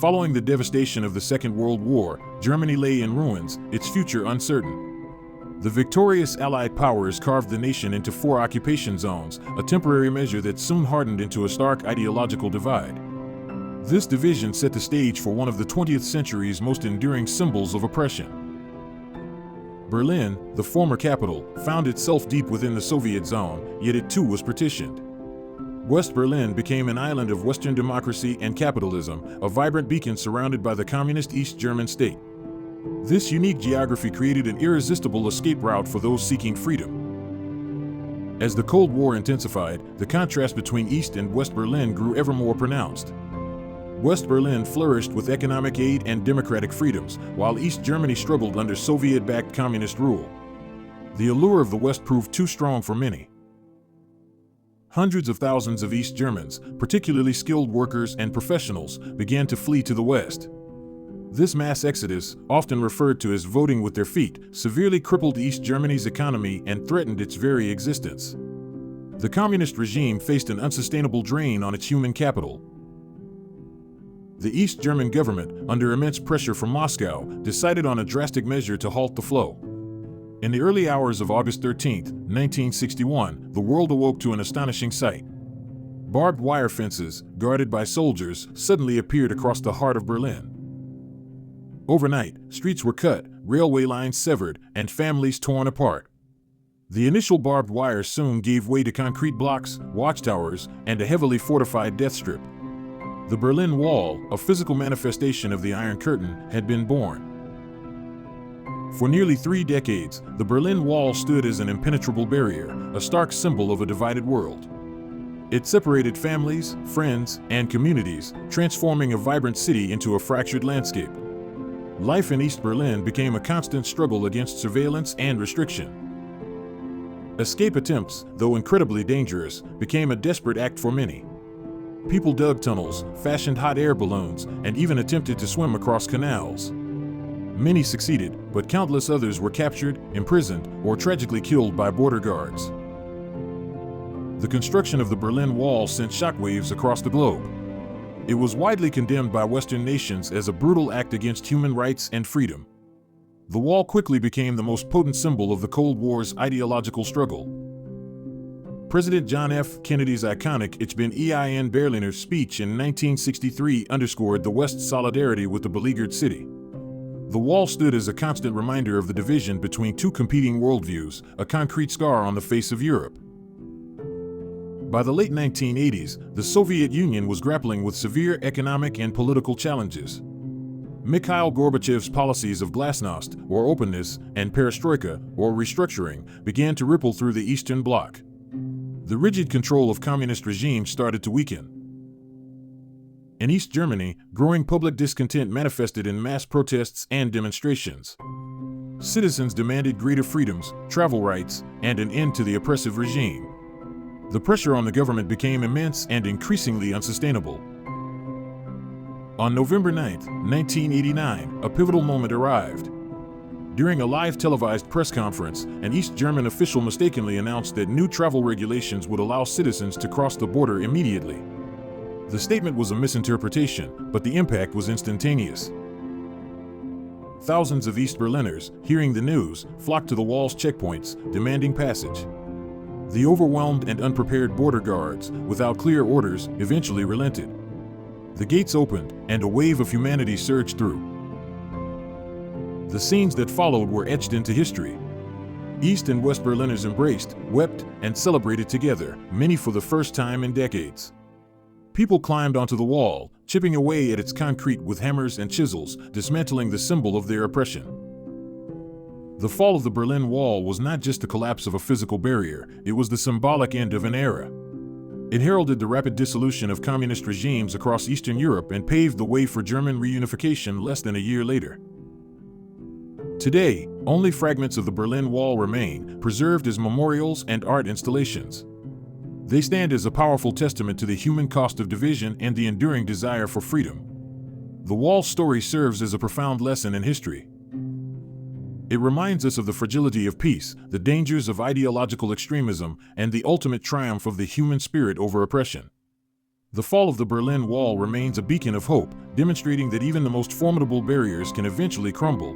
Following the devastation of the Second World War, Germany lay in ruins, its future uncertain. The victorious Allied powers carved the nation into 4 occupation zones, a temporary measure that soon hardened into a stark ideological divide. This division set the stage for one of the 20th century's most enduring symbols of oppression. Berlin, the former capital, found itself deep within the Soviet zone, yet it too was partitioned. West Berlin became an island of Western democracy and capitalism, a vibrant beacon surrounded by the communist East German state. This unique geography created an irresistible escape route for those seeking freedom. As the Cold War intensified, the contrast between East and West Berlin grew ever more pronounced. West Berlin flourished with economic aid and democratic freedoms, while East Germany struggled under Soviet-backed communist rule. The allure of the West proved too strong for many. Hundreds of thousands of East Germans, particularly skilled workers and professionals, began to flee to the West. This mass exodus, often referred to as voting with their feet, severely crippled East Germany's economy and threatened its very existence. The communist regime faced an unsustainable drain on its human capital. The East German government, under immense pressure from Moscow, decided on a drastic measure to halt the flow. In the early hours of August 13, 1961, the world awoke to an astonishing sight. Barbed wire fences, guarded by soldiers, suddenly appeared across the heart of Berlin. Overnight, streets were cut, railway lines severed, and families torn apart. The initial barbed wire soon gave way to concrete blocks, watchtowers, and a heavily fortified death strip. The Berlin Wall, a physical manifestation of the Iron Curtain, had been born. For nearly 3 decades, the Berlin Wall stood as an impenetrable barrier, a stark symbol of a divided world. It separated families, friends, and communities, transforming a vibrant city into a fractured landscape. Life in East Berlin became a constant struggle against surveillance and restriction. Escape attempts, though incredibly dangerous, became a desperate act for many. People dug tunnels, fashioned hot air balloons, and even attempted to swim across canals. Many succeeded, but countless others were captured, imprisoned, or tragically killed by border guards. The construction of the Berlin Wall sent shockwaves across the globe. It was widely condemned by Western nations as a brutal act against human rights and freedom. The wall quickly became the most potent symbol of the Cold War's ideological struggle. President John F. Kennedy's iconic Ich bin ein Berliner speech in 1963 underscored the West's solidarity with the beleaguered city. The wall stood as a constant reminder of the division between 2 competing worldviews, a concrete scar on the face of Europe. By the late 1980s, the Soviet Union was grappling with severe economic and political challenges. Mikhail Gorbachev's policies of glasnost, or openness, and perestroika, or restructuring, began to ripple through the Eastern Bloc. The rigid control of communist regimes started to weaken. In East Germany, growing public discontent manifested in mass protests and demonstrations. Citizens demanded greater freedoms, travel rights, and an end to the oppressive regime. The pressure on the government became immense and increasingly unsustainable. On November 9, 1989, a pivotal moment arrived. During a live televised press conference, an East German official mistakenly announced that new travel regulations would allow citizens to cross the border immediately. The statement was a misinterpretation, but the impact was instantaneous. Thousands of East Berliners, hearing the news, flocked to the wall's checkpoints, demanding passage. The overwhelmed and unprepared border guards, without clear orders, eventually relented. The gates opened, and a wave of humanity surged through. The scenes that followed were etched into history. East and West Berliners embraced, wept, and celebrated together, many for the first time in decades. People climbed onto the wall, chipping away at its concrete with hammers and chisels, dismantling the symbol of their oppression. The fall of the Berlin Wall was not just the collapse of a physical barrier, it was the symbolic end of an era. It heralded the rapid dissolution of communist regimes across Eastern Europe and paved the way for German reunification less than a year later. Today, only fragments of the Berlin Wall remain, preserved as memorials and art installations. They stand as a powerful testament to the human cost of division and the enduring desire for freedom. The Wall's story serves as a profound lesson in history. It reminds us of the fragility of peace, the dangers of ideological extremism, and the ultimate triumph of the human spirit over oppression. The fall of the Berlin Wall remains a beacon of hope, demonstrating that even the most formidable barriers can eventually crumble.